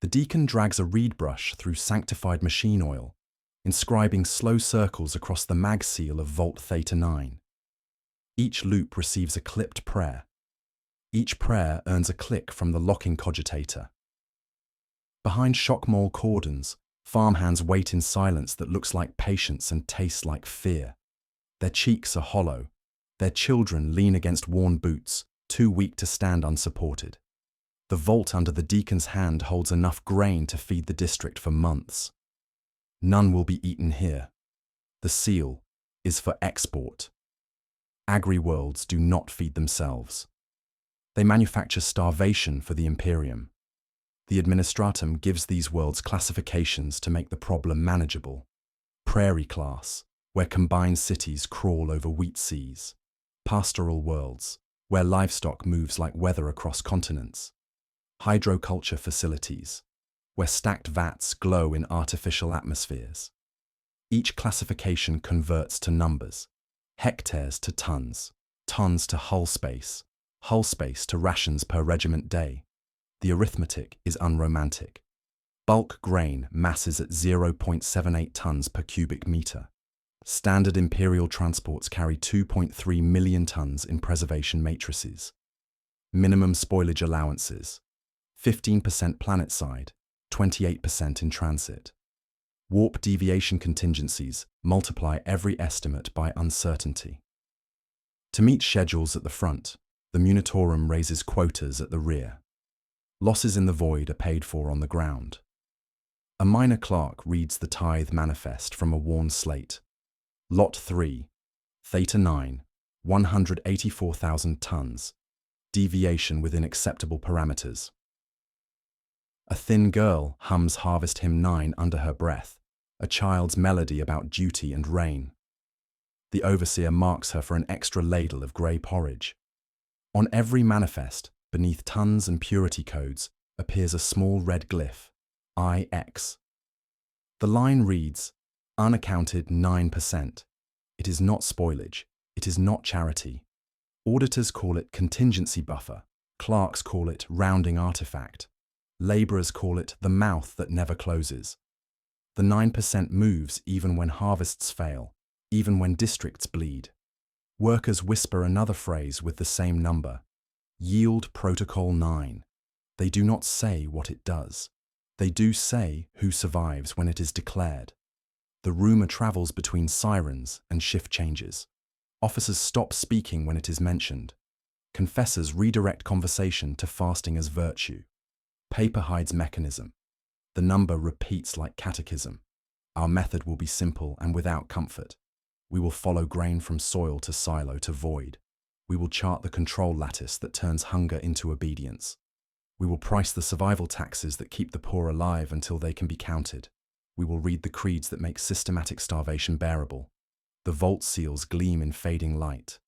The deacon drags a reed brush through sanctified machine oil, inscribing slow circles across the mag seal of Vault Theta 9. Each loop receives a clipped prayer. Each prayer earns a click from the locking cogitator. Behind shock-mole cordons, farmhands wait in silence that looks like patience and tastes like fear. Their cheeks are hollow. Their children lean against worn boots, too weak to stand unsupported. The vault under the deacon's hand holds enough grain to feed the district for months. None will be eaten here. The seal is for export. Agri-Worlds do not feed themselves. They manufacture starvation for the Imperium. The Administratum gives these worlds classifications to make the problem manageable. Prairie class, where combined cities crawl over wheat seas. Pastoral worlds, where livestock moves like weather across continents. Hydroculture facilities, where stacked vats glow in artificial atmospheres. Each classification converts to numbers, hectares to tons, tons to hull space to rations per regiment day. The arithmetic is unromantic. Bulk grain masses at 0.78 tons per cubic meter. Standard Imperial transports carry 2.3 million tons in preservation matrices. Minimum spoilage allowances, 15% planet-side, 28% in transit. Warp deviation contingencies multiply every estimate by uncertainty. To meet schedules at the front, the Munitorum raises quotas at the rear. Losses in the void are paid for on the ground. A minor clerk reads the tithe manifest from a worn slate. Lot 3, Theta 9, 184,000 tons. Deviation within acceptable parameters. A thin girl hums Harvest Hymn 9 under her breath, a child's melody about duty and rain. The overseer marks her for an extra ladle of grey porridge. On every manifest, beneath tons and purity codes, appears a small red glyph, IX. The line reads, unaccounted 9%. It is not spoilage. It is not charity. Auditors call it contingency buffer. Clerks call it rounding artifact. Labourers call it the mouth that never closes. The 9% moves even when harvests fail, even when districts bleed. Workers whisper another phrase with the same number. Yield Protocol 9. They do not say what it does. They do say who survives when it is declared. The rumour travels between sirens and shift changes. Officers stop speaking when it is mentioned. Confessors redirect conversation to fasting as virtue. Paper hides mechanism. The number repeats like catechism. Our method will be simple and without comfort. We will follow grain from soil to silo to void. We will chart the control lattice that turns hunger into obedience. We will price the survival taxes that keep the poor alive until they can be counted. We will read the creeds that make systematic starvation bearable. The vault seals gleam in fading light.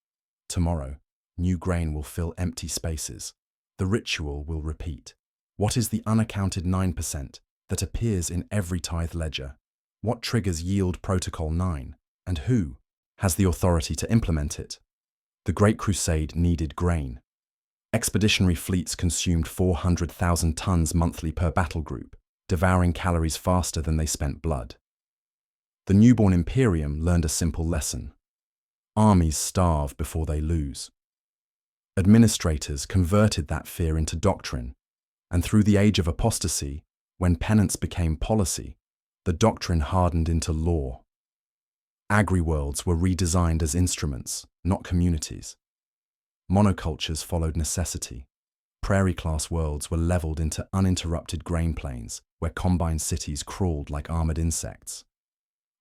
Tomorrow, new grain will fill empty spaces. The ritual will repeat. What is the unaccounted 9% that appears in every tithe ledger? What triggers Yield Protocol 9? And who has the authority to implement it? The Great Crusade needed grain. Expeditionary fleets consumed 400,000 tons monthly per battle group, devouring calories faster than they spent blood. The newborn Imperium learned a simple lesson. Armies starve before they lose. Administrators converted that fear into doctrine, and through the age of apostasy, when penance became policy, the doctrine hardened into law. Agri-Worlds were redesigned as instruments, not communities. Monocultures followed necessity. Prairie-class worlds were leveled into uninterrupted grain plains, where combined cities crawled like armored insects.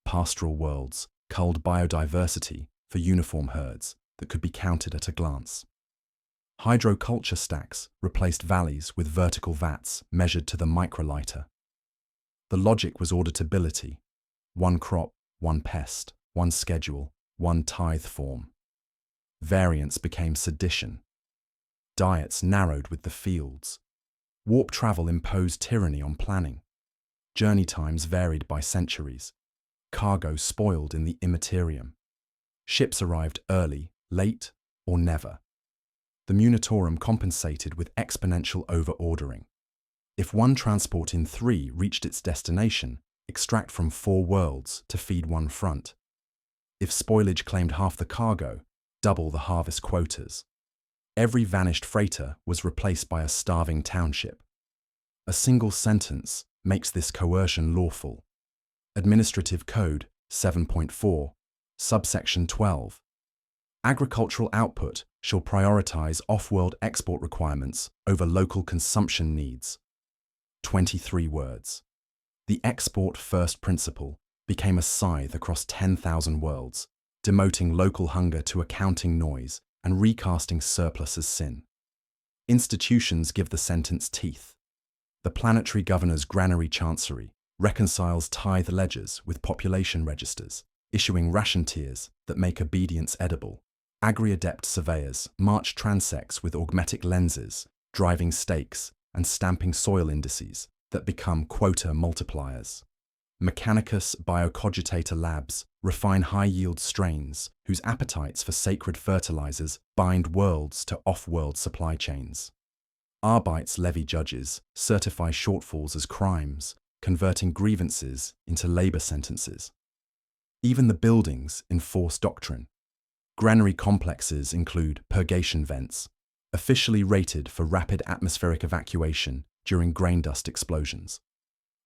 Pastoral worlds culled biodiversity for uniform herds that could be counted at a glance. Hydroculture stacks replaced valleys with vertical vats measured to the microliter. The logic was auditability. One crop, one pest, one schedule, one tithe form. Variance became sedition. Diets narrowed with the fields. Warp travel imposed tyranny on planning. Journey times varied by centuries. Cargo spoiled in the immaterium. Ships arrived early, late, or never. The Munitorum compensated with exponential over-ordering. If one transport in 3 reached its destination, extract from 4 worlds to feed one front. If spoilage claimed half the cargo, double the harvest quotas. Every vanished freighter was replaced by a starving township. A single sentence makes this coercion lawful. Administrative Code 7.4, subsection 12. Agricultural output shall prioritize off-world export requirements over local consumption needs. 23 words. The export first principle became a scythe across 10,000 worlds, demoting local hunger to accounting noise and recasting surplus as sin. Institutions give the sentence teeth. The planetary governor's granary chancery reconciles tithe ledgers with population registers, issuing ration tiers that make obedience edible. Agri-adept surveyors march transects with augmetic lenses, driving stakes and stamping soil indices that become quota multipliers. Mechanicus biocogitator labs refine high-yield strains whose appetites for sacred fertilizers bind worlds to off-world supply chains. Arbeits levy judges certify shortfalls as crimes, converting grievances into labor sentences. Even the buildings enforce doctrine. Granary complexes include purgation vents, officially rated for rapid atmospheric evacuation during grain dust explosions.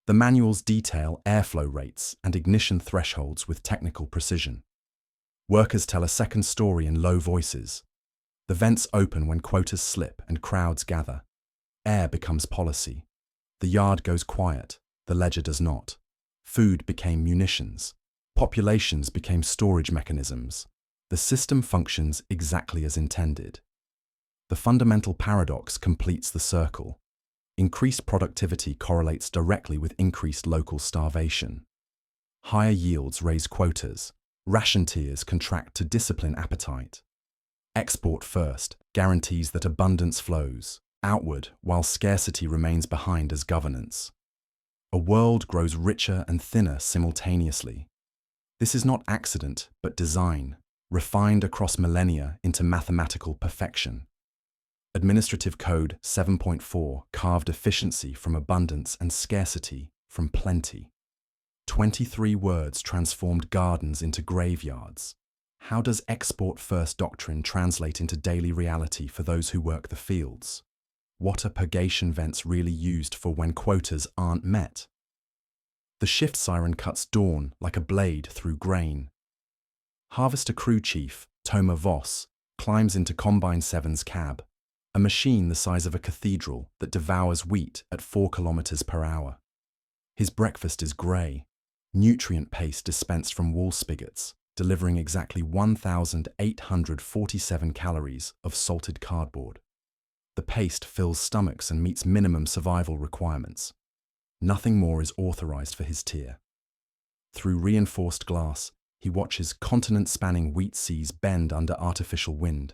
The manuals detail airflow rates and ignition thresholds with technical precision. Workers tell a second story in low voices. The vents open when quotas slip and crowds gather. Air becomes policy. The yard goes quiet, the ledger does not. Food became munitions. Populations became storage mechanisms. The system functions exactly as intended. The fundamental paradox completes the circle. Increased productivity correlates directly with increased local starvation. Higher yields raise quotas. Ration tiers contract to discipline appetite. Export first guarantees that abundance flows outward while scarcity remains behind as governance. A world grows richer and thinner simultaneously. This is not accident, but design, refined across millennia into mathematical perfection. Administrative Code 7.4 carved efficiency from abundance and scarcity from plenty. 23 words transformed gardens into graveyards. How does export-first doctrine translate into daily reality for those who work the fields? What are purgation vents really used for when quotas aren't met? The shift siren cuts dawn like a blade through grain. Harvester crew chief, Toma Voss, climbs into Combine 7's cab, a machine the size of a cathedral that devours wheat at 4 kilometers per hour. His breakfast is grey, nutrient paste dispensed from wall spigots, delivering exactly 1,847 calories of salted cardboard. The paste fills stomachs and meets minimum survival requirements. Nothing more is authorized for his tier. Through reinforced glass, he watches continent-spanning wheat seas bend under artificial wind,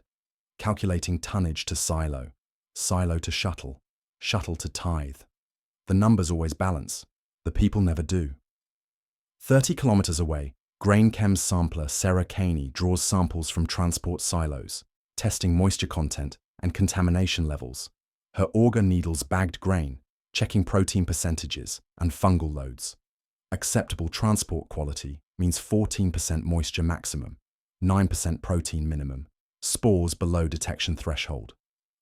calculating tonnage to silo, silo to shuttle, shuttle to tithe. The numbers always balance, the people never do. 30 kilometers away, GrainChem's sampler Sarah Caney draws samples from transport silos, testing moisture content and contamination levels. Her auger needles bagged grain, checking protein percentages and fungal loads. Acceptable transport quality means 14% moisture maximum, 9% protein minimum, spores below detection threshold.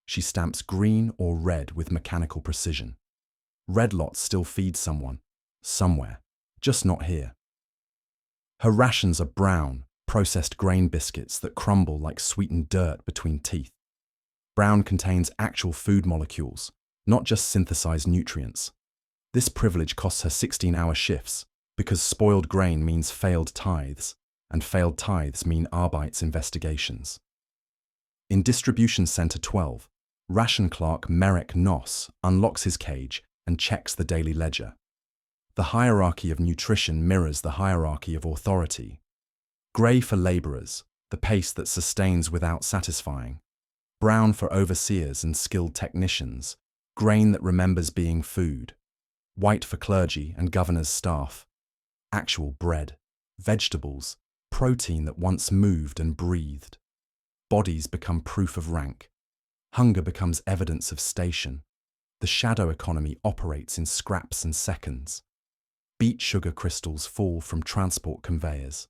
She stamps green or red with mechanical precision. Red lots still feed someone, somewhere, just not here. Her rations are brown, processed grain biscuits that crumble like sweetened dirt between teeth. Brown contains actual food molecules, not just synthesized nutrients. This privilege costs her 16-hour shifts, because spoiled grain means failed tithes, and failed tithes mean Arbeits investigations. In Distribution Center 12, ration clerk Merrick Noss unlocks his cage and checks the daily ledger. The hierarchy of nutrition mirrors the hierarchy of authority. Grey for laborers, the pace that sustains without satisfying. Brown for overseers and skilled technicians, grain that remembers being food. White for clergy and governor's staff. Actual bread, vegetables, protein that once moved and breathed. Bodies become proof of rank. Hunger becomes evidence of station. The shadow economy operates in scraps and seconds. Beet sugar crystals fall from transport conveyors.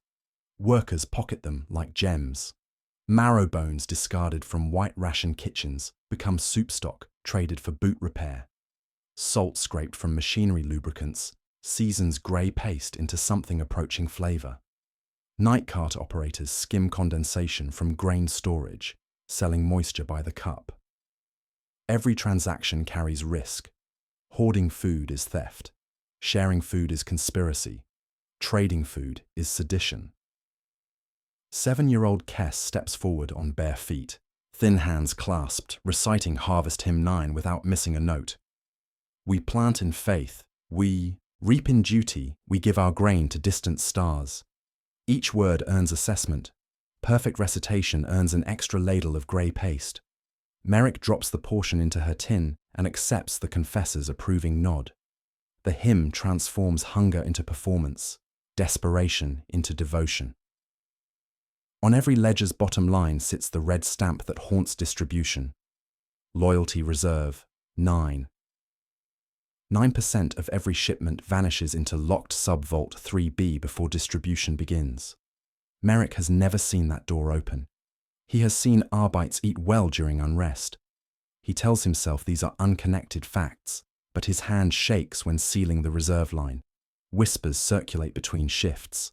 Workers pocket them like gems. Marrow bones discarded from white ration kitchens become soup stock traded for boot repair. Salt scraped from machinery lubricants seasons grey paste into something approaching flavour. Night cart operators skim condensation from grain storage, selling moisture by the cup. Every transaction carries risk. Hoarding food is theft. Sharing food is conspiracy. Trading food is sedition. 7-year-old Kess steps forward on bare feet, thin hands clasped, reciting Harvest Hymn 9 without missing a note. We plant in faith, we reap in duty, we give our grain to distant stars. Each word earns assessment. Perfect recitation earns an extra ladle of grey paste. Merrick drops the portion into her tin and accepts the confessor's approving nod. The hymn transforms hunger into performance, desperation into devotion. On every ledger's bottom line sits the red stamp that haunts distribution. Loyalty Reserve, 9. 9% of every shipment vanishes into locked sub-vault 3B before distribution begins. Merrick has never seen that door open. He has seen Arbites eat well during unrest. He tells himself these are unconnected facts, but his hand shakes when sealing the reserve line. Whispers circulate between shifts.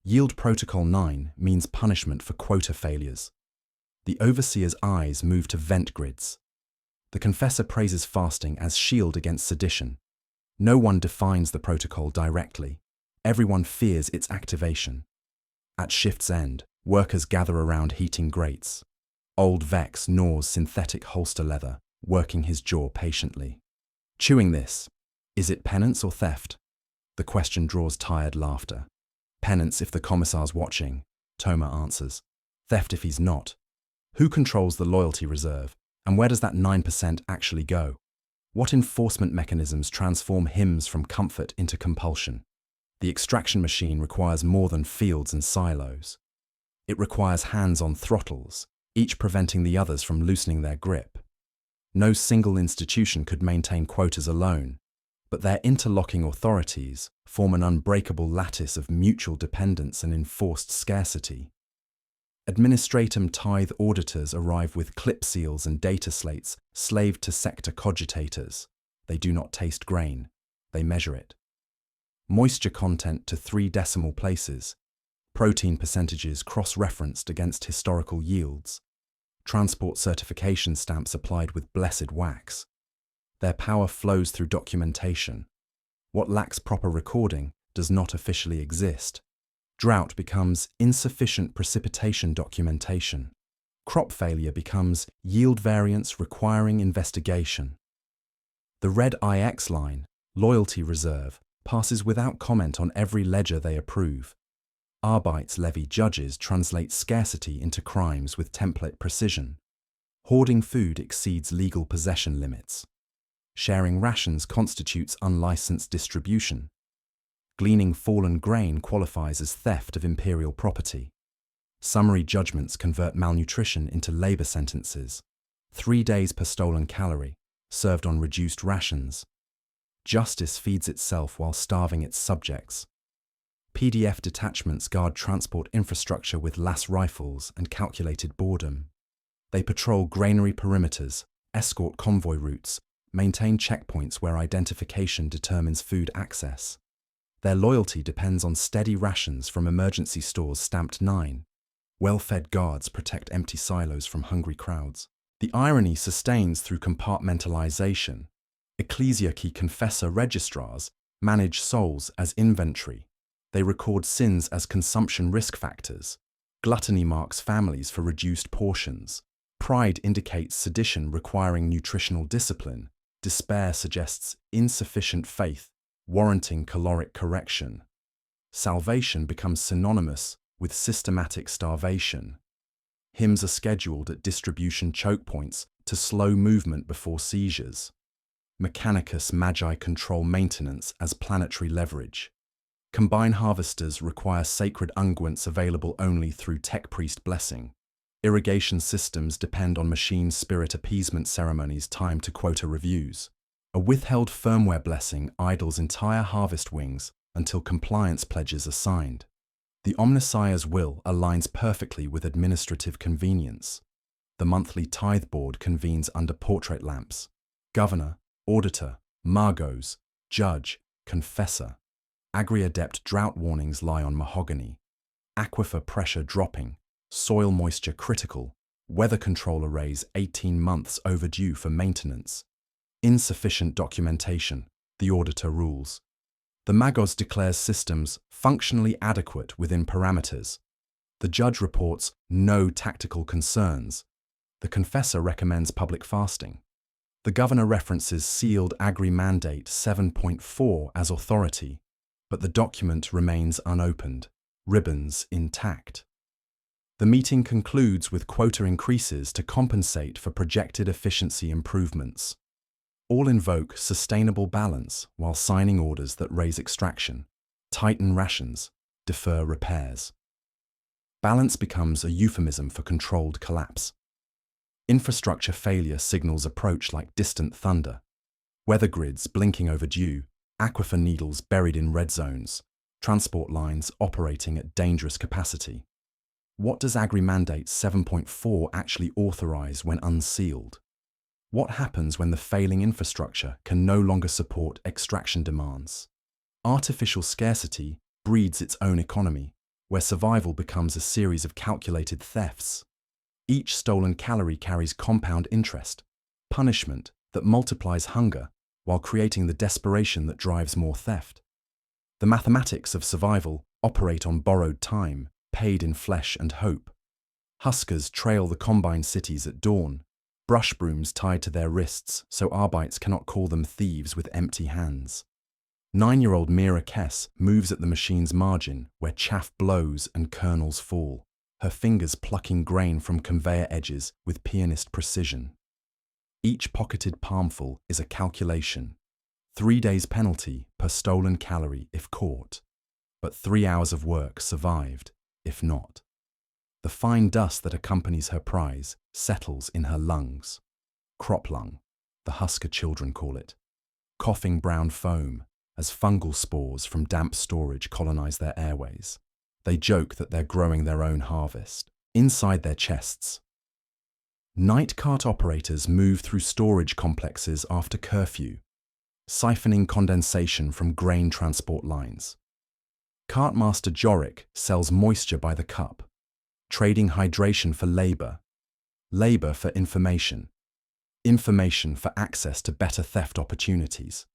Yield Protocol 9 means punishment for quota failures. The overseer's eyes move to vent grids. The confessor praises fasting as shield against sedition. No one defines the protocol directly. Everyone fears its activation. At shift's end, workers gather around heating grates. Old Vex gnaws synthetic holster leather, working his jaw patiently. Chewing this, is it penance or theft? The question draws tired laughter. Penance if the commissar's watching, Toma answers. Theft if he's not. Who controls the loyalty reserve, and where does that 9% actually go? What enforcement mechanisms transform hymns from comfort into compulsion? The extraction machine requires more than fields and silos. It requires hands on throttles, each preventing the others from loosening their grip. No single institution could maintain quotas alone, but their interlocking authorities form an unbreakable lattice of mutual dependence and enforced scarcity. Administratum tithe auditors arrive with clip seals and data slates slaved to sector cogitators. They do not taste grain, they measure it. Moisture content to 3 decimal places. Protein percentages cross-referenced against historical yields. Transport certification stamps applied with blessed wax. Their power flows through documentation. What lacks proper recording does not officially exist. Drought becomes insufficient precipitation documentation. Crop failure becomes yield variance requiring investigation. The red IX line, loyalty reserve, passes without comment on every ledger they approve. Arbites levy judges translate scarcity into crimes with template precision. Hoarding food exceeds legal possession limits. Sharing rations constitutes unlicensed distribution. Gleaning fallen grain qualifies as theft of imperial property. Summary judgments convert malnutrition into labor sentences. 3 days per stolen calorie, served on reduced rations. Justice feeds itself while starving its subjects. PDF detachments guard transport infrastructure with lass rifles and calculated boredom. They patrol granary perimeters, escort convoy routes, maintain checkpoints where identification determines food access. Their loyalty depends on steady rations from emergency stores stamped 9. Well-fed guards protect empty silos from hungry crowds. The irony sustains through compartmentalization. Ecclesiarchy confessor registrars manage souls as inventory. They record sins as consumption risk factors. Gluttony marks families for reduced portions. Pride indicates sedition requiring nutritional discipline. Despair suggests insufficient faith, warranting caloric correction. Salvation becomes synonymous with systematic starvation. Hymns are scheduled at distribution choke points to slow movement before seizures. Mechanicus Magi control maintenance as planetary leverage. Combine harvesters require sacred unguents available only through tech priest blessing. Irrigation systems depend on machine spirit appeasement ceremonies timed to quota reviews. A withheld firmware blessing idles entire harvest wings until compliance pledges are signed. The Omnissiah's will aligns perfectly with administrative convenience. The monthly tithe board convenes under portrait lamps. Governor, auditor, Margos, judge, confessor. Agri-adept drought warnings lie on mahogany. Aquifer pressure dropping, soil moisture critical, weather control arrays 18 months overdue for maintenance. Insufficient documentation, the auditor rules. The Magos declares systems functionally adequate within parameters. The judge reports no tactical concerns. The confessor recommends public fasting. The governor references sealed Agri Mandate 7.4 as authority, but the document remains unopened, ribbons intact. The meeting concludes with quota increases to compensate for projected efficiency improvements. All invoke sustainable balance while signing orders that raise extraction, tighten rations, defer repairs. Balance becomes a euphemism for controlled collapse. Infrastructure failure signals approach like distant thunder. Weather grids blinking overdue, aquifer needles buried in red zones, transport lines operating at dangerous capacity. What does Agri-Mandate 7.4 actually authorize when unsealed? What happens when the failing infrastructure can no longer support extraction demands? Artificial scarcity breeds its own economy, where survival becomes a series of calculated thefts. Each stolen calorie carries compound interest, punishment that multiplies hunger while creating the desperation that drives more theft. The mathematics of survival operate on borrowed time, paid in flesh and hope. Huskers trail the combined cities at dawn, brush brooms tied to their wrists so Arbites cannot call them thieves with empty hands. 9-year-old Mira Kess moves at the machine's margin where chaff blows and kernels fall, her fingers plucking grain from conveyor edges with pianist precision. Each pocketed palmful is a calculation. 3 days penalty per stolen calorie if caught, but 3 hours of work survived if not. The fine dust that accompanies her prize settles in her lungs. Crop lung, the Husker children call it. Coughing brown foam as fungal spores from damp storage colonize their airways. They joke that they're growing their own harvest. Inside their chests. Night cart operators move through storage complexes after curfew, siphoning condensation from grain transport lines. Cartmaster Jorik sells moisture by the cup, trading hydration for labor, labor for information, information for access to better theft opportunities.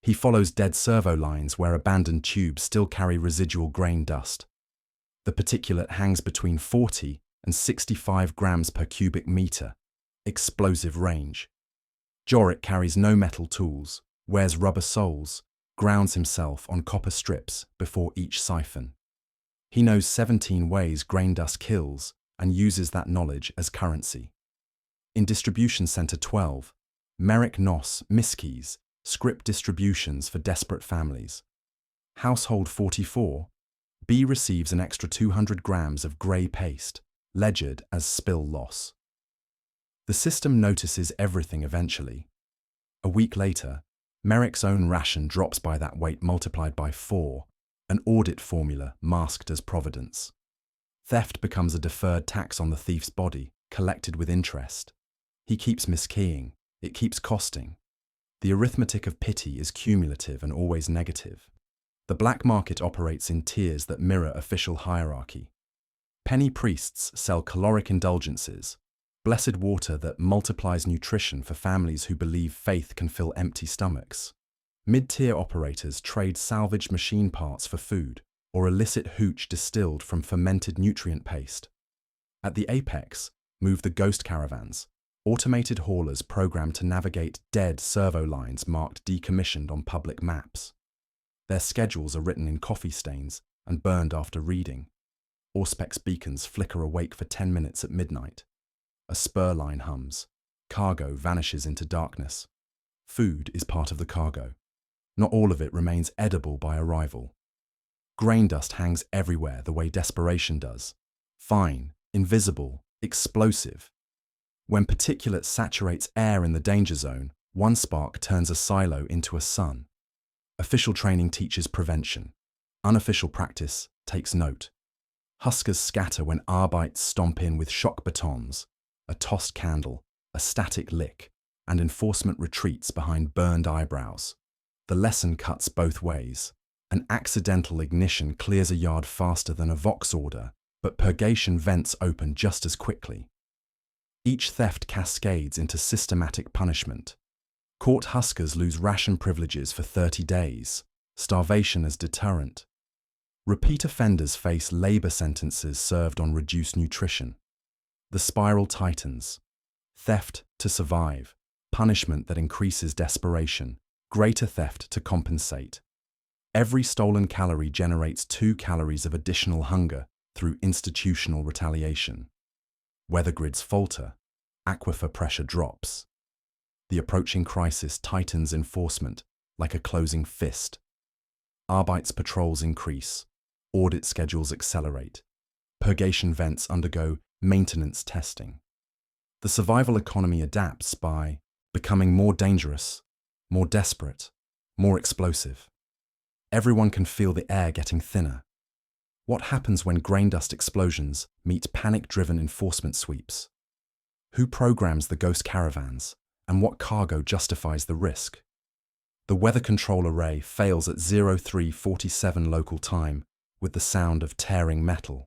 He follows dead servo lines where abandoned tubes still carry residual grain dust. The particulate hangs between 40 and 65 grams per cubic meter, explosive range. Jorik carries no metal tools, wears rubber soles, grounds himself on copper strips before each siphon. He knows 17 ways grain dust kills and uses that knowledge as currency. In Distribution Center 12, Merrick Noss miskeys, script distributions for desperate families. Household 44, B receives an extra 200 grams of grey paste, ledgered as spill loss. The system notices everything eventually. A week later, Merrick's own ration drops by that weight multiplied by 4, an audit formula masked as providence. Theft becomes a deferred tax on the thief's body, collected with interest. He keeps miskeying, it keeps costing. The arithmetic of pity is cumulative and always negative. The black market operates in tiers that mirror official hierarchy. Penny priests sell caloric indulgences, blessed water that multiplies nutrition for families who believe faith can fill empty stomachs. Mid-tier operators trade salvaged machine parts for food, or illicit hooch distilled from fermented nutrient paste. At the apex move the ghost caravans, automated haulers programmed to navigate dead servo lines marked decommissioned on public maps. Their schedules are written in coffee stains and burned after reading. Auspex beacons flicker awake for 10 minutes at midnight. A spur line hums. Cargo vanishes into darkness. Food is part of the cargo. Not all of it remains edible by arrival. Grain dust hangs everywhere the way desperation does. Fine, invisible, explosive. When particulate saturates air in the danger zone, One spark turns a silo into a sun. Official training teaches prevention. Unofficial practice takes note. Huskers scatter when Arbites stomp in with shock batons, a tossed candle, a static lick, and enforcement retreats behind burned eyebrows. The lesson cuts both ways. An accidental ignition clears a yard faster than a Vox order, but purgation vents open just as quickly. Each theft cascades into systematic punishment. Caught Huskers lose ration privileges for 30 days, starvation as deterrent. Repeat offenders face labor sentences served on reduced nutrition. The spiral tightens. Theft to survive, punishment that increases desperation, greater theft to compensate. Every stolen calorie generates 2 calories of additional hunger through institutional retaliation. Weather grids falter, aquifer pressure drops. The approaching crisis tightens enforcement like a closing fist. Arbites patrols increase, audit schedules accelerate, purgation vents undergo maintenance testing. The survival economy adapts by becoming more dangerous, more desperate, more explosive. Everyone can feel the air getting thinner. What happens when grain dust explosions meet panic-driven enforcement sweeps? Who programs the ghost caravans, and what cargo justifies the risk? The weather control array fails at 0347 local time with the sound of tearing metal.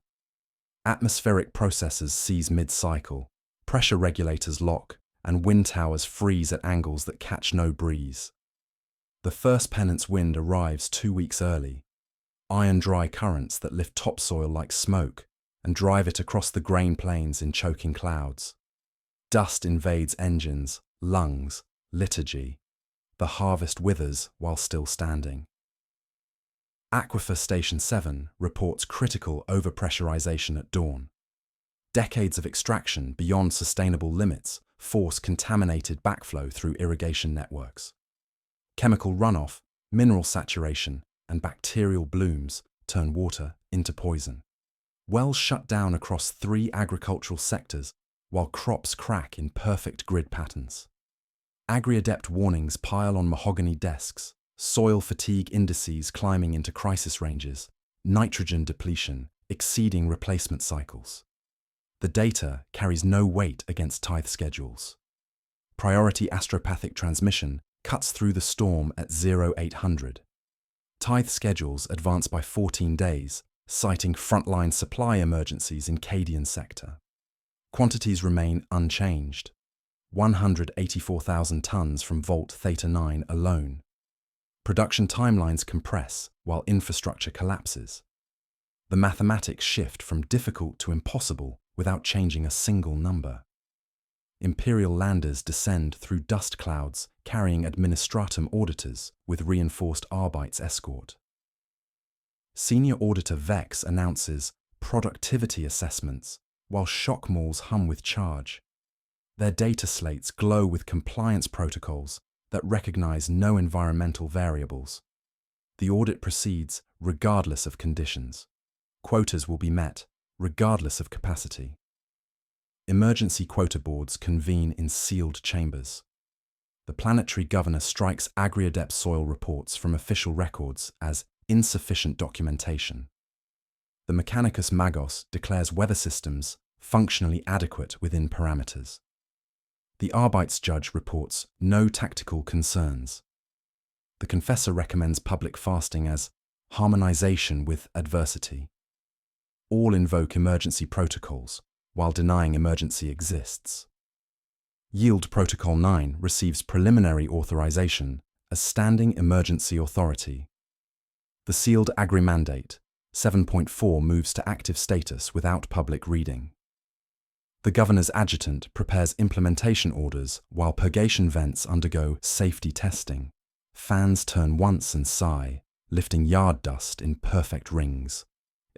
Atmospheric processors seize mid-cycle, pressure regulators lock, and wind towers freeze at angles that catch no breeze. The first penance wind arrives 2 weeks early. Iron-dry currents that lift topsoil like smoke and drive it across the grain plains in choking clouds. Dust invades engines, lungs, liturgy. The harvest withers while still standing. Aquifer Station 7 reports critical overpressurization at dawn. Decades of extraction beyond sustainable limits force contaminated backflow through irrigation networks. Chemical runoff, mineral saturation, and bacterial blooms turn water into poison. Wells shut down across 3 agricultural sectors while crops crack in perfect grid patterns. Agri-adept warnings pile on mahogany desks, soil fatigue indices climbing into crisis ranges, nitrogen depletion exceeding replacement cycles. The data carries no weight against tithe schedules. Priority astropathic transmission cuts through the storm at 0800. Tithe schedules advance by 14 days, citing frontline supply emergencies in Cadian sector. Quantities remain unchanged. 184,000 tons from Vault Theta 9 alone. Production timelines compress while infrastructure collapses. The mathematics shift from difficult to impossible without changing a single number. Imperial landers descend through dust clouds carrying administratum auditors with reinforced Arbites escort. Senior Auditor Vex announces productivity assessments while shock malls hum with charge. Their data slates glow with compliance protocols that recognize no environmental variables. The audit proceeds regardless of conditions. Quotas will be met regardless of capacity. Emergency quota boards convene in sealed chambers. The planetary governor strikes Agri-adept soil reports from official records as insufficient documentation. The Mechanicus Magos declares weather systems functionally adequate within parameters. The Arbites judge reports no tactical concerns. The confessor recommends public fasting as harmonization with adversity. All invoke emergency protocols, while denying emergency exists. Yield Protocol 9 receives preliminary authorization as standing emergency authority. The sealed Agri-Mandate 7.4 moves to active status without public reading. The governor's adjutant prepares implementation orders while purgation vents undergo safety testing. Fans turn once and sigh, lifting yard dust in perfect rings.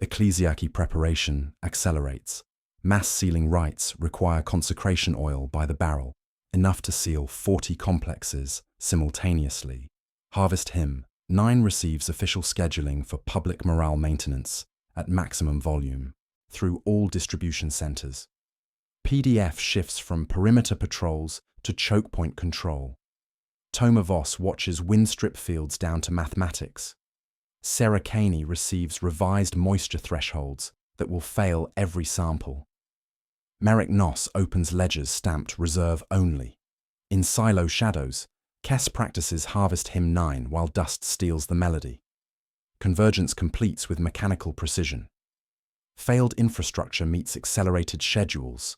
Ecclesiarchy preparation accelerates. Mass sealing rites require consecration oil by the barrel, enough to seal 40 complexes simultaneously. Harvest Hymn 9 receives official scheduling for public morale maintenance at maximum volume through all distribution centers. PDF shifts from perimeter patrols to choke point control. Toma Voss watches wind strip fields down to mathematics. Sarah Caney receives revised moisture thresholds that will fail every sample. Merrick Noss opens ledgers stamped reserve only. In Silo Shadows, Kess practices Harvest Hymn 9 while Dust steals the melody. Convergence completes with mechanical precision. Failed infrastructure meets accelerated schedules.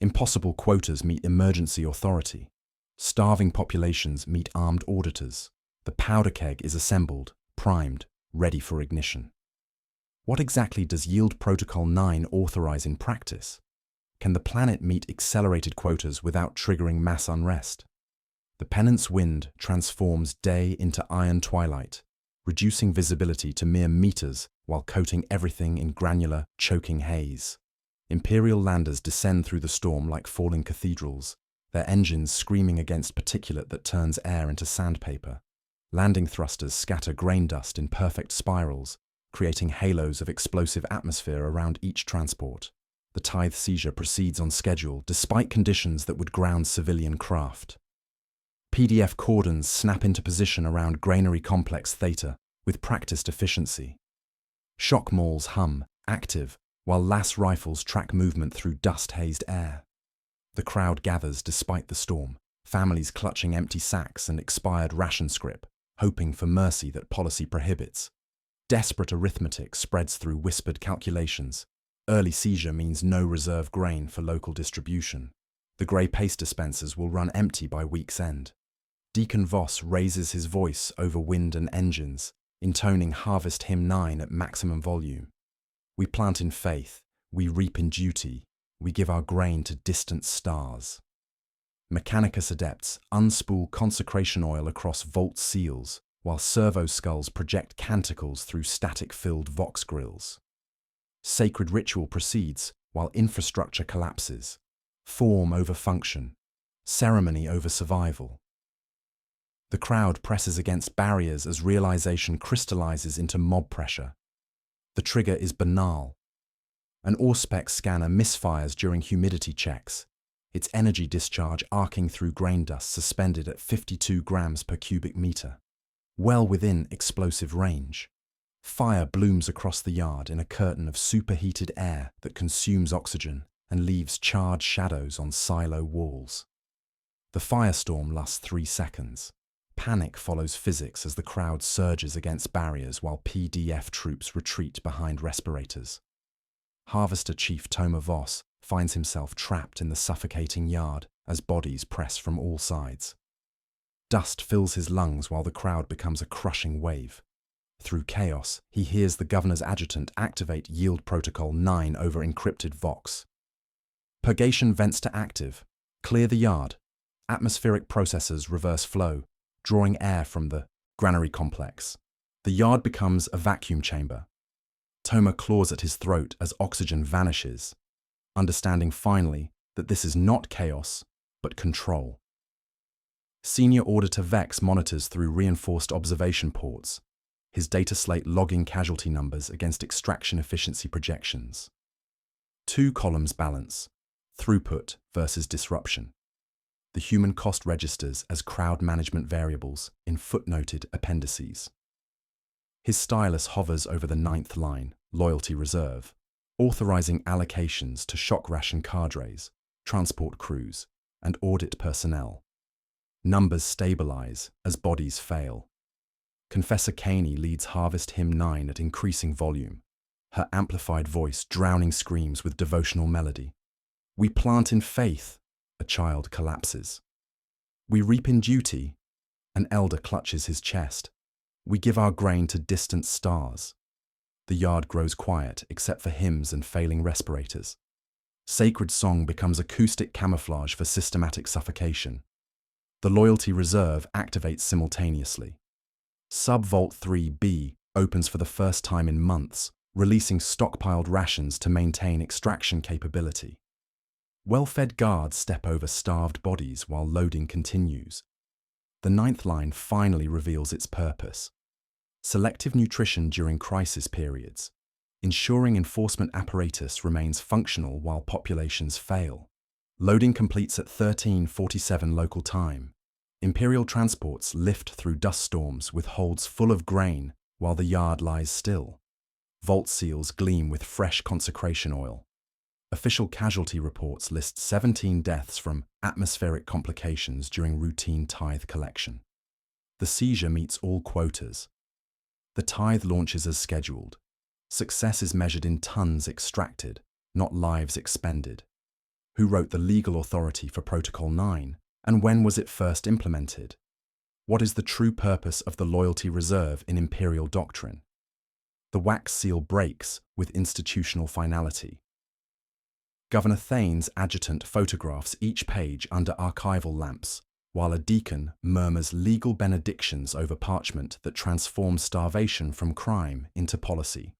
Impossible quotas meet emergency authority. Starving populations meet armed auditors. The powder keg is assembled, primed, ready for ignition. What exactly does Yield Protocol 9 authorize in practice? Can the planet meet accelerated quotas without triggering mass unrest? The Penance wind transforms day into iron twilight, reducing visibility to mere meters while coating everything in granular, choking haze. Imperial landers descend through the storm like falling cathedrals, their engines screaming against particulate that turns air into sandpaper. Landing thrusters scatter grain dust in perfect spirals, creating halos of explosive atmosphere around each transport. The tithe seizure proceeds on schedule despite conditions that would ground civilian craft. PDF cordons snap into position around Granary Complex Theta with practiced efficiency. Shock mauls hum, active, while lass rifles track movement through dust-hazed air. The crowd gathers despite the storm, families clutching empty sacks and expired ration scrip, hoping for mercy that policy prohibits. Desperate arithmetic spreads through whispered calculations. Early seizure means no reserve grain for local distribution. The grey paste dispensers will run empty by week's end. Deacon Voss raises his voice over wind and engines, intoning Harvest Hymn 9 at maximum volume. We plant in faith, we reap in duty, we give our grain to distant stars. Mechanicus adepts unspool consecration oil across vault seals, while servo skulls project canticles through static-filled vox grills. Sacred ritual proceeds while infrastructure collapses. Form over function, ceremony over survival. The crowd presses against barriers as realization crystallizes into mob pressure. The trigger is banal. An Auspex scanner misfires during humidity checks, its energy discharge arcing through grain dust suspended at 52 grams per cubic meter, well within explosive range. Fire blooms across the yard in a curtain of superheated air that consumes oxygen and leaves charred shadows on silo walls. The firestorm lasts 3 seconds. Panic follows physics as the crowd surges against barriers while PDF troops retreat behind respirators. Harvester Chief Toma Voss finds himself trapped in the suffocating yard as bodies press from all sides. Dust fills his lungs while the crowd becomes a crushing wave. Through chaos, he hears the governor's adjutant activate Yield Protocol 9 over encrypted Vox. Purgation vents to active. Clear the yard. Atmospheric processors reverse flow, drawing air from the granary complex. The yard becomes a vacuum chamber. Toma claws at his throat as oxygen vanishes, understanding finally that this is not chaos, but control. Senior Auditor Vex monitors through reinforced observation ports, his data slate logging casualty numbers against extraction efficiency projections. 2 columns balance, throughput versus disruption. The human cost registers as crowd management variables in footnoted appendices. His stylus hovers over the 9th line, loyalty reserve, authorizing allocations to shock ration cadres, transport crews, and audit personnel. Numbers stabilize as bodies fail. Confessor Caney leads Harvest Hymn 9 at increasing volume, her amplified voice drowning screams with devotional melody. We plant in faith, a child collapses. We reap in duty, an elder clutches his chest. We give our grain to distant stars. The yard grows quiet except for hymns and failing respirators. Sacred song becomes acoustic camouflage for systematic suffocation. The loyalty reserve activates simultaneously. Sub-Vault 3B opens for the first time in months, releasing stockpiled rations to maintain extraction capability. Well-fed guards step over starved bodies while loading continues. The 9th line finally reveals its purpose. Selective nutrition during crisis periods, ensuring enforcement apparatus remains functional while populations fail. Loading completes at 13:47 local time. Imperial transports lift through dust storms with holds full of grain while the yard lies still. Vault seals gleam with fresh consecration oil. Official casualty reports list 17 deaths from atmospheric complications during routine tithe collection. The seizure meets all quotas. The tithe launches as scheduled. Success is measured in tons extracted, not lives expended. Who wrote the legal authority for Protocol 9, and when was it first implemented? What is the true purpose of the loyalty reserve in Imperial doctrine? The wax seal breaks with institutional finality. Governor Thane's adjutant photographs each page under archival lamps, while a deacon murmurs legal benedictions over parchment that transforms starvation from crime into policy.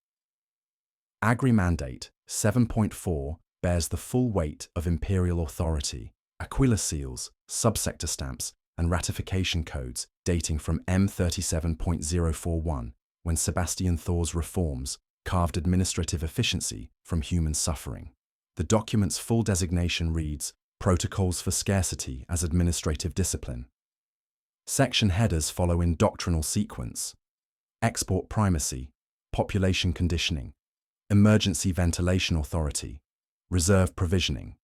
Agri-Mandate 7.4 bears the full weight of Imperial authority. Aquila seals, subsector stamps, and ratification codes dating from M37.041, when Sebastian Thor's reforms carved administrative efficiency from human suffering. The document's full designation reads, Protocols for Scarcity as Administrative Discipline. Section headers follow in doctrinal sequence. Export primacy, population conditioning, emergency ventilation authority, reserve provisioning.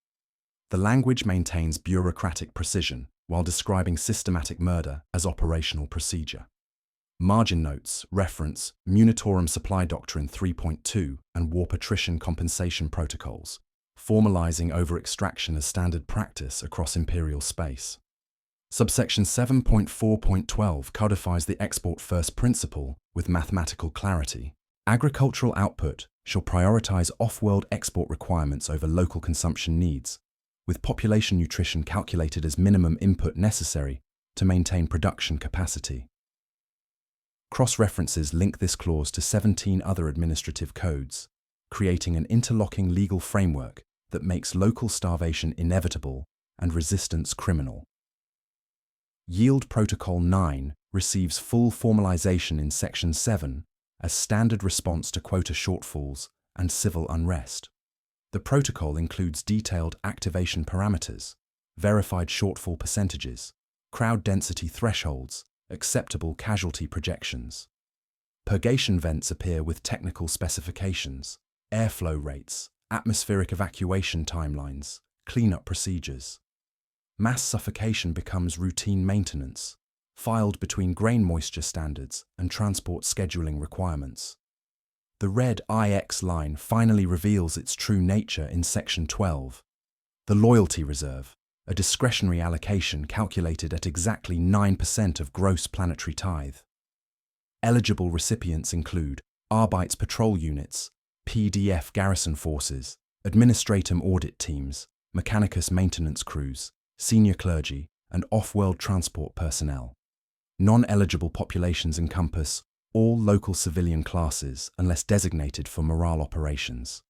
The language maintains bureaucratic precision while describing systematic murder as operational procedure. Margin notes reference Munitorum Supply Doctrine 3.2 and War Patrician Compensation Protocols, formalizing over-extraction as standard practice across Imperial space. Subsection 7.4.12 codifies the export-first principle with mathematical clarity. Agricultural output shall prioritize off-world export requirements over local consumption needs, with population nutrition calculated as minimum input necessary to maintain production capacity. Cross-references link this clause to 17 other administrative codes, creating an interlocking legal framework that makes local starvation inevitable and resistance criminal. Yield Protocol 9 receives full formalization in Section 7 as standard response to quota shortfalls and civil unrest. The protocol includes detailed activation parameters, verified shortfall percentages, crowd density thresholds, acceptable casualty projections. Purgation vents appear with technical specifications, airflow rates, atmospheric evacuation timelines, cleanup procedures. Mass suffocation becomes routine maintenance, filed between grain moisture standards and transport scheduling requirements. The red IX line finally reveals its true nature in Section 12. The loyalty reserve, a discretionary allocation calculated at exactly 9% of gross planetary tithe. Eligible recipients include Arbeits patrol units, PDF garrison forces, Administratum audit teams, Mechanicus maintenance crews, senior clergy, and off-world transport personnel. Non-eligible populations encompass all local civilian classes unless designated for morale operations.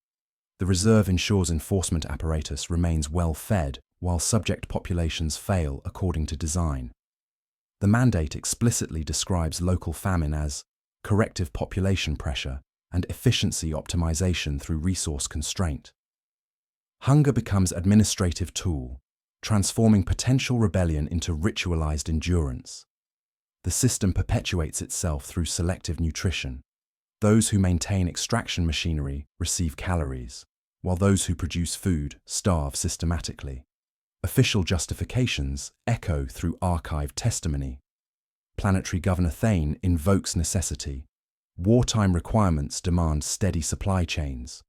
The reserve ensures enforcement apparatus remains well fed while subject populations fail according to design. The mandate explicitly describes local famine as corrective population pressure and efficiency optimization through resource constraint. Hunger becomes administrative tool, transforming potential rebellion into ritualized endurance. The system perpetuates itself through selective nutrition. Those who maintain extraction machinery receive calories, while those who produce food starve systematically. Official justifications echo through archived testimony. Planetary Governor Thane invokes necessity. Wartime requirements demand steady supply chains.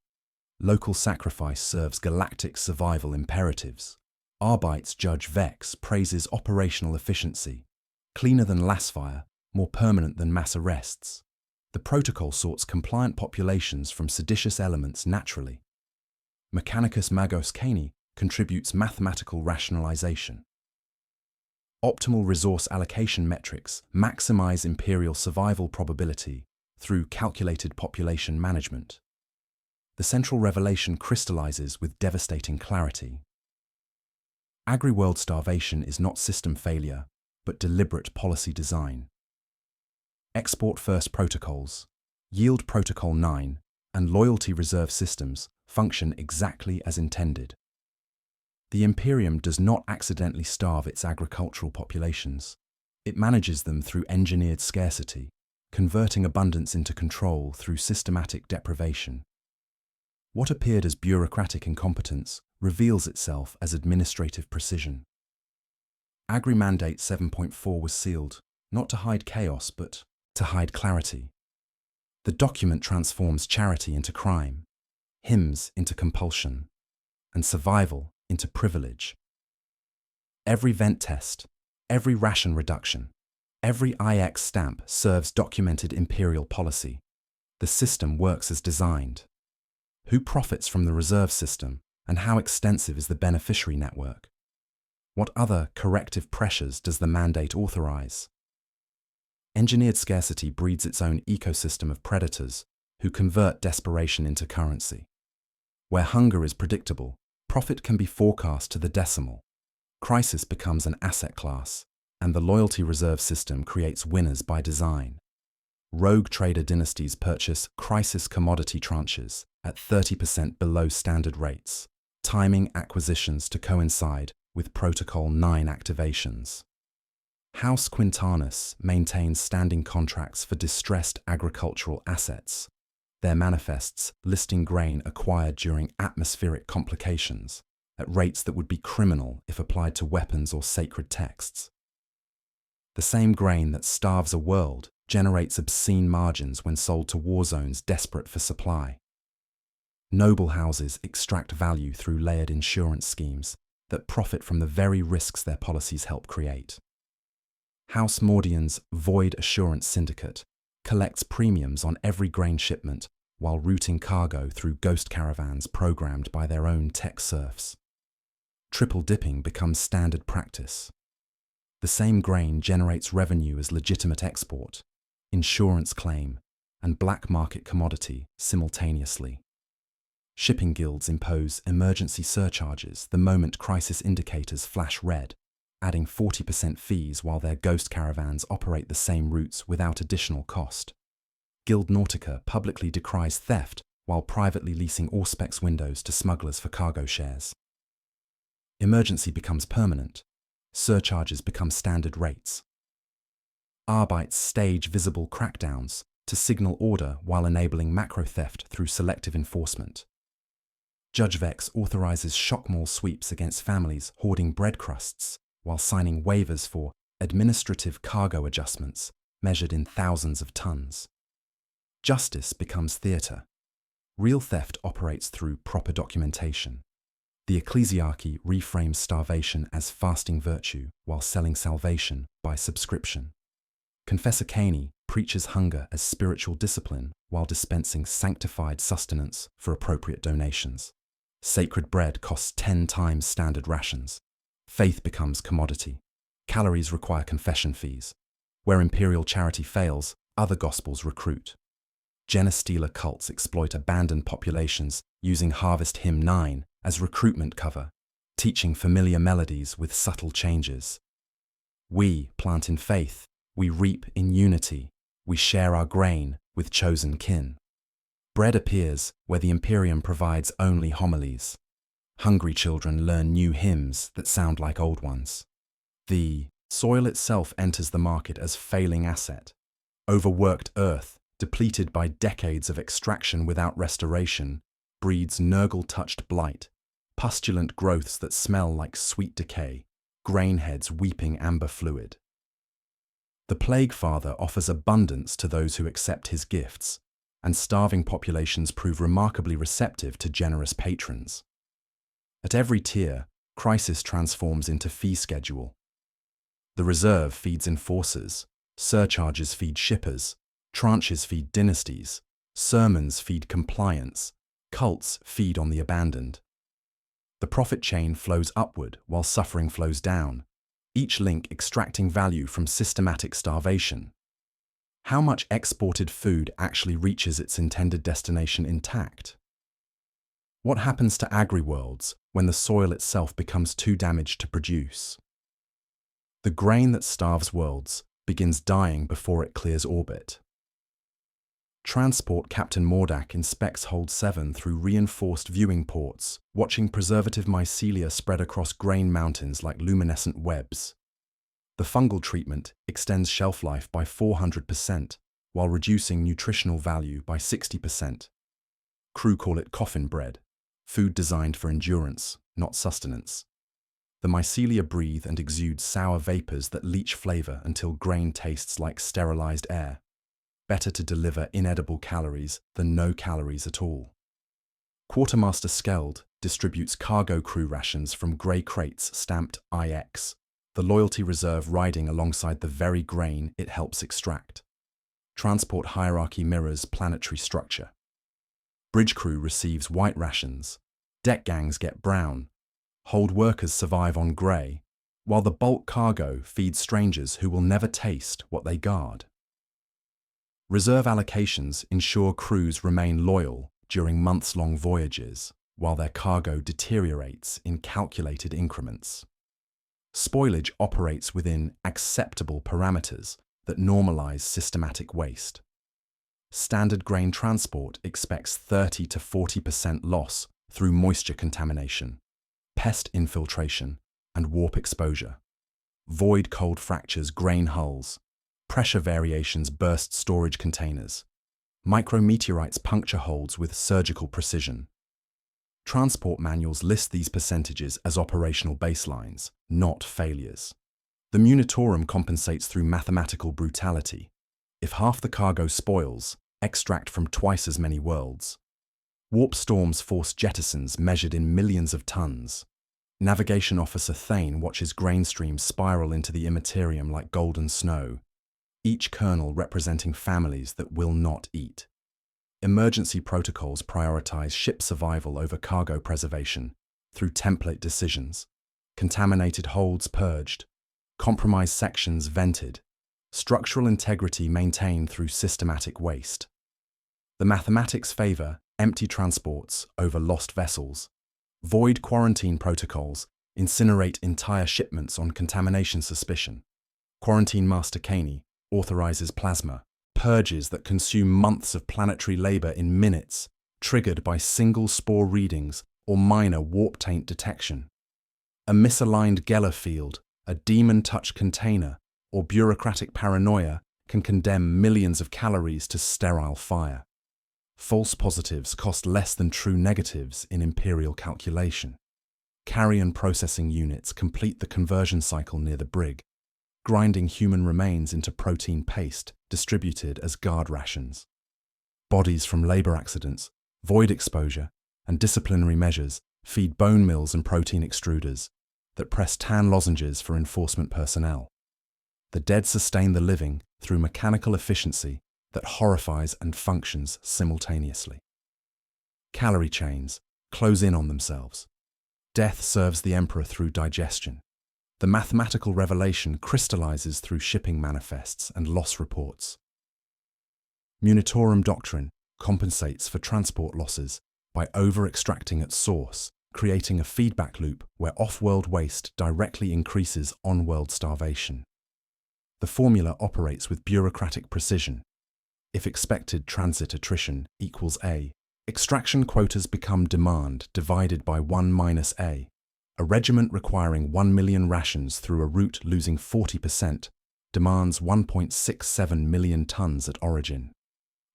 Local sacrifice serves galactic survival imperatives. Arbeits Judge Vex praises operational efficiency. Cleaner than Lasfire, more permanent than mass arrests. The protocol sorts compliant populations from seditious elements naturally. Mechanicus Magos Cani contributes mathematical rationalization. Optimal resource allocation metrics maximize Imperial survival probability through calculated population management. The central revelation crystallizes with devastating clarity. Agri-World starvation is not system failure, but deliberate policy design. Export-first protocols, Yield Protocol 9, and loyalty reserve systems function exactly as intended. The Imperium does not accidentally starve its agricultural populations. It manages them through engineered scarcity, converting abundance into control through systematic deprivation. What appeared as bureaucratic incompetence reveals itself as administrative precision. Agri-Mandate 7.4 was sealed, not to hide chaos, but to hide clarity. The document transforms charity into crime, hymns into compulsion, and survival into privilege. Every vent test, every ration reduction, every IX stamp serves documented imperial policy. The system works as designed. Who profits from the reserve system, and how extensive is the beneficiary network? What other corrective pressures does the mandate authorize? Engineered scarcity breeds its own ecosystem of predators who convert desperation into currency. Where hunger is predictable, profit can be forecast to the decimal. Crisis becomes an asset class, and the loyalty reserve system creates winners by design. Rogue trader dynasties purchase crisis commodity tranches at 30% below standard rates, timing acquisitions to coincide with Protocol 9 activations. House Quintanus maintains standing contracts for distressed agricultural assets, their manifests listing grain acquired during atmospheric complications at rates that would be criminal if applied to weapons or sacred texts. The same grain that starves a world generates obscene margins when sold to war zones desperate for supply. Noble houses extract value through layered insurance schemes that profit from the very risks their policies help create. House Mordian's Void Assurance Syndicate collects premiums on every grain shipment while routing cargo through ghost caravans programmed by their own tech serfs. Triple dipping becomes standard practice. The same grain generates revenue as legitimate export, insurance claim, and black market commodity simultaneously. Shipping guilds impose emergency surcharges the moment crisis indicators flash red, adding 40% fees while their ghost caravans operate the same routes without additional cost. Guild Nautica publicly decries theft while privately leasing Auspex windows to smugglers for cargo shares. Emergency becomes permanent. Surcharges become standard rates. Arbites stage visible crackdowns to signal order while enabling macro theft through selective enforcement. Judge Vex authorizes shockmall sweeps against families hoarding bread crusts while signing waivers for administrative cargo adjustments measured in thousands of tons. Justice becomes theatre. Real theft operates through proper documentation. The ecclesiarchy reframes starvation as fasting virtue while selling salvation by subscription. Confessor Caney preaches hunger as spiritual discipline while dispensing sanctified sustenance for appropriate donations. Sacred bread costs 10 times standard rations. Faith becomes commodity. Calories require confession fees. Where imperial charity fails, other gospels recruit. Genestealer cults exploit abandoned populations using Harvest Hymn 9 as recruitment cover, teaching familiar melodies with subtle changes. We plant in faith, we reap in unity, we share our grain with chosen kin. Bread appears where the Imperium provides only homilies. Hungry children learn new hymns that sound like old ones. The soil itself enters the market as failing asset. Overworked earth, depleted by decades of extraction without restoration, breeds Nurgle-touched blight, pustulant growths that smell like sweet decay, grain heads weeping amber fluid. The Plague Father offers abundance to those who accept his gifts, and starving populations prove remarkably receptive to generous patrons. At every tier, crisis transforms into fee schedule. The reserve feeds enforcers, surcharges feed shippers, tranches feed dynasties, sermons feed compliance, cults feed on the abandoned. The profit chain flows upward while suffering flows down, each link extracting value from systematic starvation. How much exported food actually reaches its intended destination intact? What happens to Agri-Worlds when the soil itself becomes too damaged to produce? The grain that starves worlds begins dying before it clears orbit. Transport Captain Mordak inspects Hold 7 through reinforced viewing ports, watching preservative mycelia spread across grain mountains like luminescent webs. The fungal treatment extends shelf life by 400%, while reducing nutritional value by 60%. Crew call it coffin bread, food designed for endurance, not sustenance. The mycelia breathe and exude sour vapors that leach flavor until grain tastes like sterilized air. Better to deliver inedible calories than no calories at all. Quartermaster Skeld distributes cargo crew rations from grey crates stamped IX, the loyalty reserve riding alongside the very grain it helps extract. Transport hierarchy mirrors planetary structure. Bridge crew receives white rations. Deck gangs get brown. Hold workers survive on grey, while the bulk cargo feeds strangers who will never taste what they guard. Reserve allocations ensure crews remain loyal during months-long voyages, while their cargo deteriorates in calculated increments. Spoilage operates within acceptable parameters that normalize systematic waste. Standard grain transport expects 30 to 40% loss through moisture contamination, pest infiltration, and warp exposure. Void cold fractures grain hulls. Pressure variations burst storage containers. Micrometeorites puncture holds with surgical precision. Transport manuals list these percentages as operational baselines, not failures. The Munitorum compensates through mathematical brutality. If half the cargo spoils, extract from twice as many worlds. Warp storms force jettisons measured in millions of tons. Navigation Officer Thane watches grain streams spiral into the Imperium like golden snow, each kernel representing families that will not eat. Emergency protocols prioritize ship survival over cargo preservation through template decisions. Contaminated holds purged, compromised sections vented, structural integrity maintained through systematic waste. The mathematics favor empty transports over lost vessels. Void quarantine protocols incinerate entire shipments on contamination suspicion. Quarantine Master Caney authorizes plasma, purges that consume months of planetary labor in minutes, triggered by single spore readings or minor warp taint detection. A misaligned Geller field, a demon-touch container, or bureaucratic paranoia can condemn millions of calories to sterile fire. False positives cost less than true negatives in Imperial calculation. Carrion processing units complete the conversion cycle near the brig, grinding human remains into protein paste distributed as guard rations. Bodies from labor accidents, void exposure, and disciplinary measures feed bone mills and protein extruders that press tan lozenges for enforcement personnel. The dead sustain the living through mechanical efficiency that horrifies and functions simultaneously. Calorie chains close in on themselves. Death serves the Emperor through digestion. The mathematical revelation crystallizes through shipping manifests and loss reports. Munitorum doctrine compensates for transport losses by over-extracting at source, creating a feedback loop where off-world waste directly increases on-world starvation. The formula operates with bureaucratic precision. If expected transit attrition equals A, extraction quotas become demand divided by 1 minus A. A regiment requiring 1 million rations through a route losing 40% demands 1.67 million tons at origin.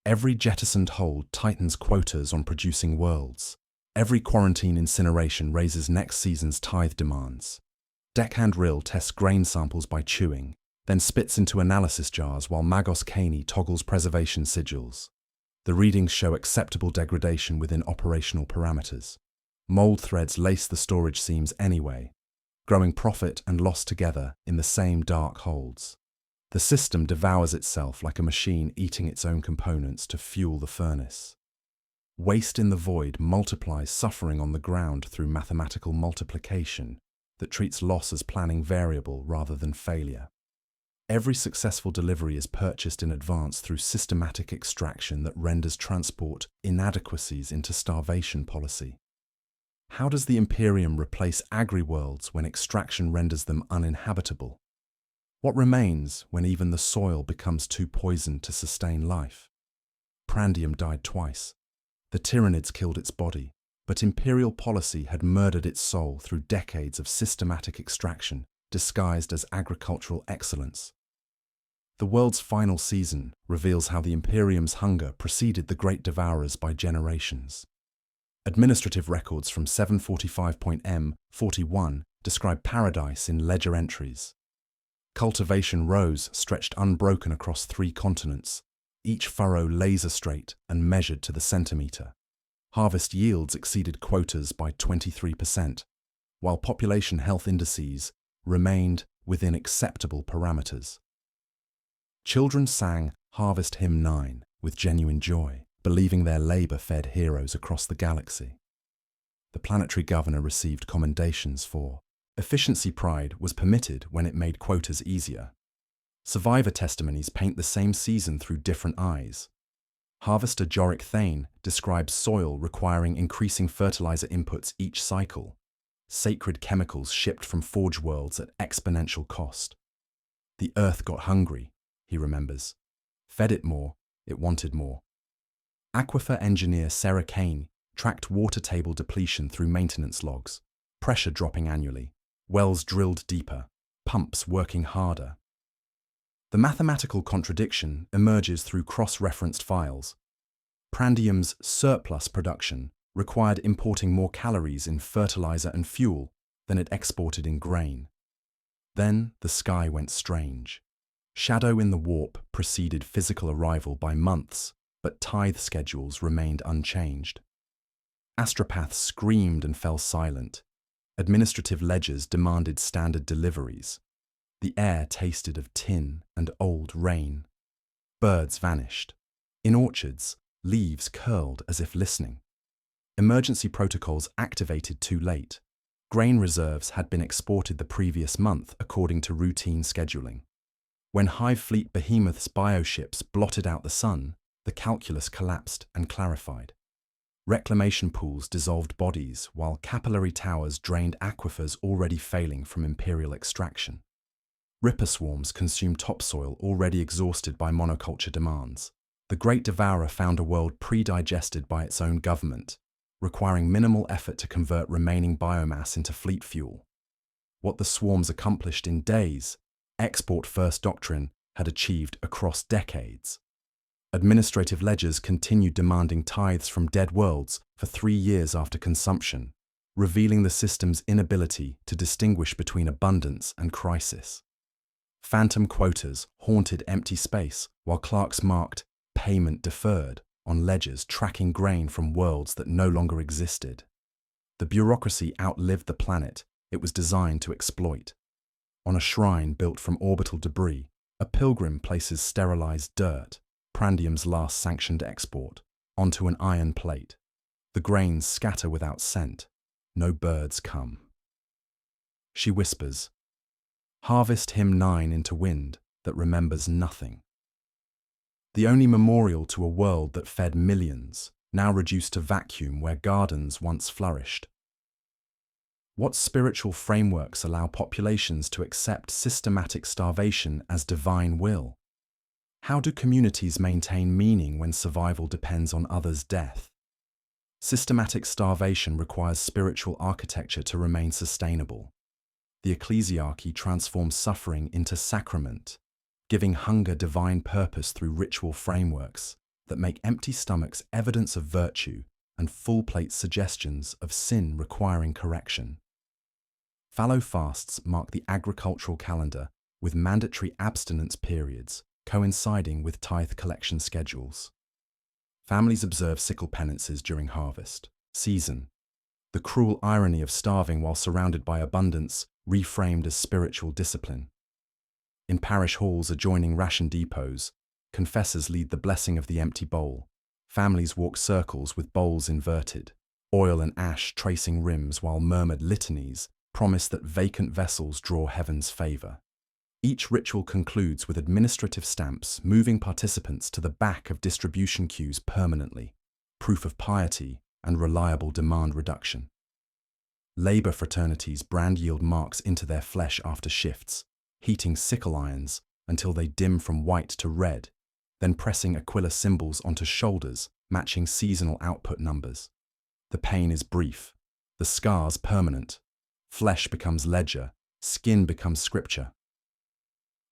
Every jettisoned hold tightens quotas on producing worlds. Every quarantine incineration raises next season's tithe demands. Deckhand Rill tests grain samples by chewing, then spits into analysis jars while Magos Caney toggles preservation sigils. The readings show acceptable degradation within operational parameters. Mold threads lace the storage seams anyway, growing profit and loss together in the same dark holds. The system devours itself like a machine eating its own components to fuel the furnace. Waste in the void multiplies suffering on the ground through mathematical multiplication that treats loss as planning variable rather than failure. Every successful delivery is purchased in advance through systematic extraction that renders transport inadequacies into starvation policy. How does the Imperium replace Agri-Worlds when extraction renders them uninhabitable? What remains when even the soil becomes too poisoned to sustain life? Prandium died twice. The Tyranids killed its body, but Imperial policy had murdered its soul through decades of systematic extraction, disguised as agricultural excellence. The world's final season reveals how the Imperium's hunger preceded the Great Devourers by generations. Administrative records from 745.M41 describe paradise in ledger entries. Cultivation rows stretched unbroken across 3 continents, each furrow laser-straight and measured to the centimetre. Harvest yields exceeded quotas by 23%, while population health indices remained within acceptable parameters. Children sang Harvest Hymn 9 with genuine joy, believing their labour-fed heroes across the galaxy. The planetary governor received commendations for efficiency. Pride was permitted when it made quotas easier. Survivor testimonies paint the same season through different eyes. Harvester Jorick Thane describes soil requiring increasing fertilizer inputs each cycle, sacred chemicals shipped from Forge Worlds at exponential cost. The earth got hungry, he remembers. Fed it more, it wanted more. Aquifer engineer Sarah Kane tracked water table depletion through maintenance logs, pressure dropping annually, wells drilled deeper, pumps working harder. The mathematical contradiction emerges through cross-referenced files. Prandium's surplus production required importing more calories in fertilizer and fuel than it exported in grain. Then the sky went strange. Shadow in the warp preceded physical arrival by months, but tithe schedules remained unchanged. Astropaths screamed and fell silent. Administrative ledgers demanded standard deliveries. The air tasted of tin and old rain. Birds vanished. In orchards, leaves curled as if listening. Emergency protocols activated too late. Grain reserves had been exported the previous month according to routine scheduling. When Hive fleet behemoths' bioships blotted out the sun, the calculus collapsed and clarified. Reclamation pools dissolved bodies, while capillary towers drained aquifers already failing from Imperial extraction. Ripper swarms consumed topsoil already exhausted by monoculture demands. The Great Devourer found a world pre-digested by its own government, requiring minimal effort to convert remaining biomass into fleet fuel. What the swarms accomplished in days, export-first doctrine had achieved across decades. Administrative ledgers continued demanding tithes from dead worlds for 3 years after consumption, revealing the system's inability to distinguish between abundance and crisis. Phantom quotas haunted empty space, while clerks marked "payment deferred" on ledgers tracking grain from worlds that no longer existed. The bureaucracy outlived the planet it was designed to exploit. On a shrine built from orbital debris, a pilgrim places sterilized dirt, Prandium's last sanctioned export, onto an iron plate. The grains scatter without scent. No birds come. She whispers, "Harvest Hymn 9 into wind that remembers nothing." The only memorial to a world that fed millions, now reduced to vacuum where gardens once flourished. What spiritual frameworks allow populations to accept systematic starvation as divine will? How do communities maintain meaning when survival depends on others' death? Systematic starvation requires spiritual architecture to remain sustainable. The ecclesiarchy transforms suffering into sacrament, giving hunger divine purpose through ritual frameworks that make empty stomachs evidence of virtue and full plates suggestions of sin requiring correction. Fallow fasts mark the agricultural calendar with mandatory abstinence periods coinciding with tithe collection schedules. Families observe sickle penances during harvest season. The cruel irony of starving while surrounded by abundance reframed as spiritual discipline. In parish halls adjoining ration depots, confessors lead the blessing of the empty bowl. Families walk circles with bowls inverted, oil and ash tracing rims while murmured litanies promise that vacant vessels draw heaven's favour. Each ritual concludes with administrative stamps moving participants to the back of distribution queues permanently, proof of piety and reliable demand reduction. Labour fraternities brand yield marks into their flesh after shifts, heating sickle irons until they dim from white to red, then pressing Aquila symbols onto shoulders, matching seasonal output numbers. The pain is brief, the scars permanent. Flesh becomes ledger, skin becomes scripture.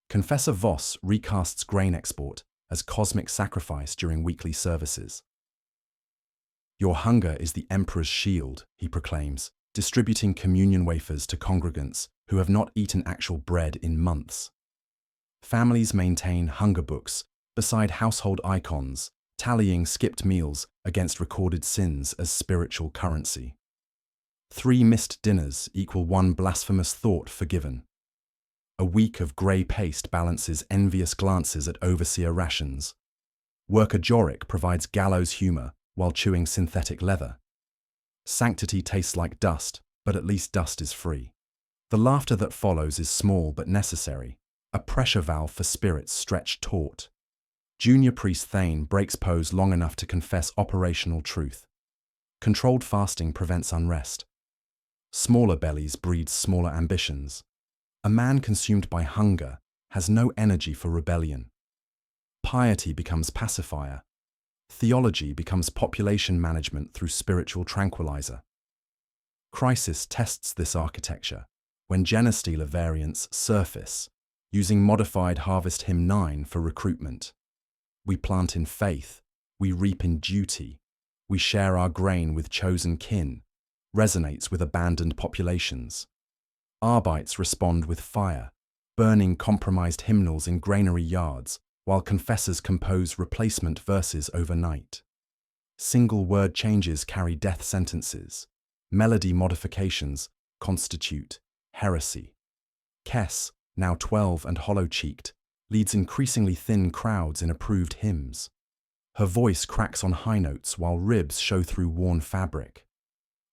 Confessor Voss recasts grain export as cosmic sacrifice during weekly services. Your hunger is the Emperor's shield, he proclaims, distributing communion wafers to congregants who have not eaten actual bread in months. Families maintain hunger books beside household icons, tallying skipped meals against recorded sins as spiritual currency. 3 missed dinners equal 1 blasphemous thought forgiven. A week of grey paste balances envious glances at overseer rations. Worker Jorik provides gallows humour while chewing synthetic leather. Sanctity tastes like dust, but at least dust is free. The laughter that follows is small but necessary, a pressure valve for spirits stretched taut. Junior priest Thane breaks pose long enough to confess operational truth. Controlled fasting prevents unrest. Smaller bellies breed smaller ambitions. A man consumed by hunger has no energy for rebellion. Piety becomes pacifier. Theology becomes population management through spiritual tranquilizer. Crisis tests this architecture when Genestealer variants surface, using modified Harvest Hymn 9 for recruitment. We plant in faith, we reap in duty, we share our grain with chosen kin, resonates with abandoned populations. Arbites respond with fire, burning compromised hymnals in granary yards, while confessors compose replacement verses overnight. Single word changes carry death sentences. Melody modifications constitute heresy. Kess, now 12 and hollow-cheeked, leads increasingly thin crowds in approved hymns. Her voice cracks on high notes while ribs show through worn fabric.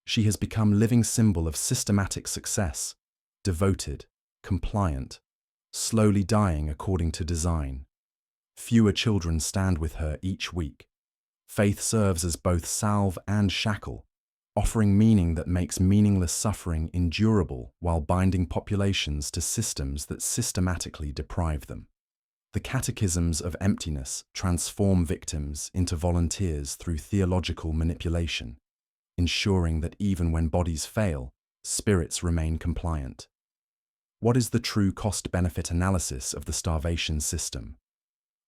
She has become living symbol of systematic success, devoted, compliant, slowly dying according to design. Fewer children stand with her each week. Faith serves as both salve and shackle, offering meaning that makes meaningless suffering endurable while binding populations to systems that systematically deprive them. The catechisms of emptiness transform victims into volunteers through theological manipulation, ensuring that even when bodies fail, spirits remain compliant. What is the true cost-benefit analysis of the starvation system?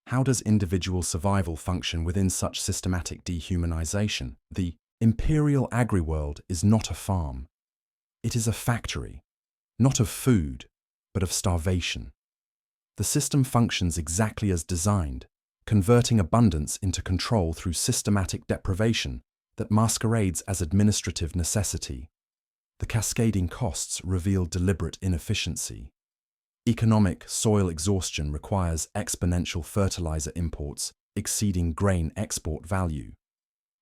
How does individual survival function within such systematic dehumanization? The Imperial Agri-World is not a farm. It is a factory, not of food, but of starvation. The system functions exactly as designed, converting abundance into control through systematic deprivation that masquerades as administrative necessity. The cascading costs reveal deliberate inefficiency. Economic soil exhaustion requires exponential fertilizer imports exceeding grain export value.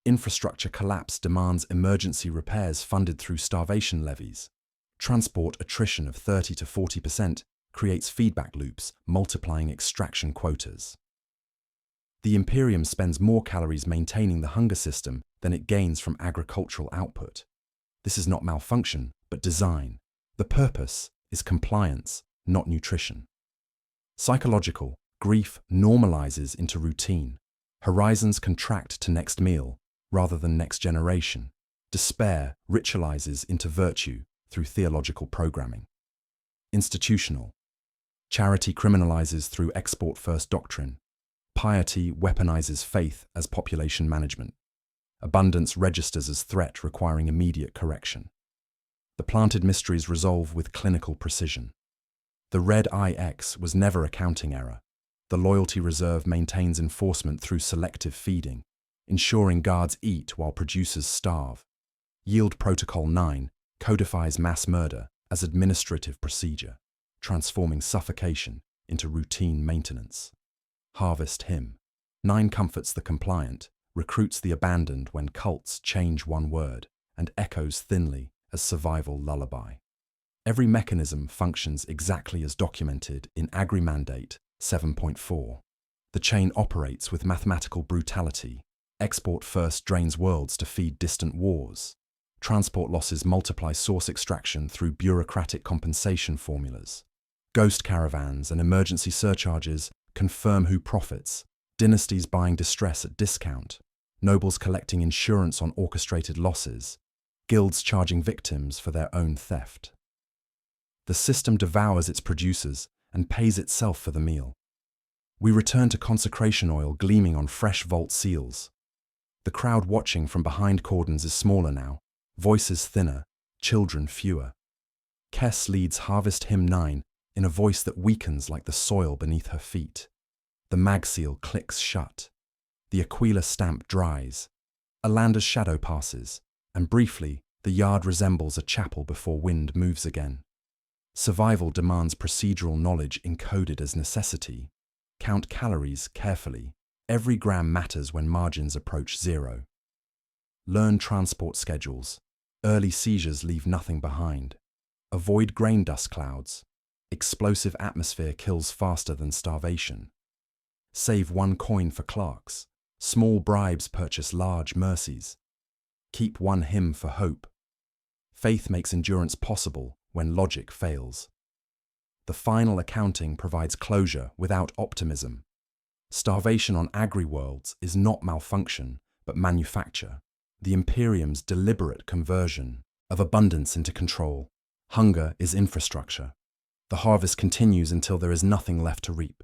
Infrastructure collapse demands emergency repairs funded through starvation levies. Transport attrition of 30 to 40% creates feedback loops, multiplying extraction quotas. The Imperium spends more calories maintaining the hunger system than it gains from agricultural output. This is not malfunction, but design. The purpose is compliance, not nutrition. Psychological, grief normalizes into routine. Horizons contract to next meal rather than next generation. Despair ritualizes into virtue through theological programming. Institutional. Charity criminalizes through export-first doctrine. Piety weaponizes faith as population management. Abundance registers as threat requiring immediate correction. The planted mysteries resolve with clinical precision. The red IX was never a counting error. The loyalty reserve maintains enforcement through selective feeding, ensuring guards eat while producers starve. Yield Protocol 9 codifies mass murder as administrative procedure, transforming suffocation into routine maintenance. Harvest Hymn 9 comforts the compliant, recruits the abandoned when cults change one word, and echoes thinly as survival lullaby. Every mechanism functions exactly as documented in Agri-Mandate 7.4. The chain operates with mathematical brutality. Export first drains worlds to feed distant wars. Transport losses multiply source extraction through bureaucratic compensation formulas. Ghost caravans and emergency surcharges confirm who profits. Dynasties buying distress at discount, nobles collecting insurance on orchestrated losses, guilds charging victims for their own theft. The system devours its producers and pays itself for the meal. We return to consecration oil gleaming on fresh vault seals. The crowd watching from behind cordons is smaller now, voices thinner, children fewer. Kess leads Harvest Hymn 9 in a voice that weakens like the soil beneath her feet. The mag seal clicks shut. The Aquila stamp dries. Alanda's shadow passes, and briefly, the yard resembles a chapel before wind moves again. Survival demands procedural knowledge encoded as necessity. Count calories carefully. Every gram matters when margins approach zero. Learn transport schedules. Early seizures leave nothing behind. Avoid grain dust clouds. Explosive atmosphere kills faster than starvation. Save 1 coin for clerks. Small bribes purchase large mercies. Keep 1 hymn for hope. Faith makes endurance possible when logic fails. The final accounting provides closure without optimism. Starvation on Agri-Worlds is not malfunction, but manufacture. The Imperium's deliberate conversion of abundance into control. Hunger is infrastructure. The harvest continues until there is nothing left to reap.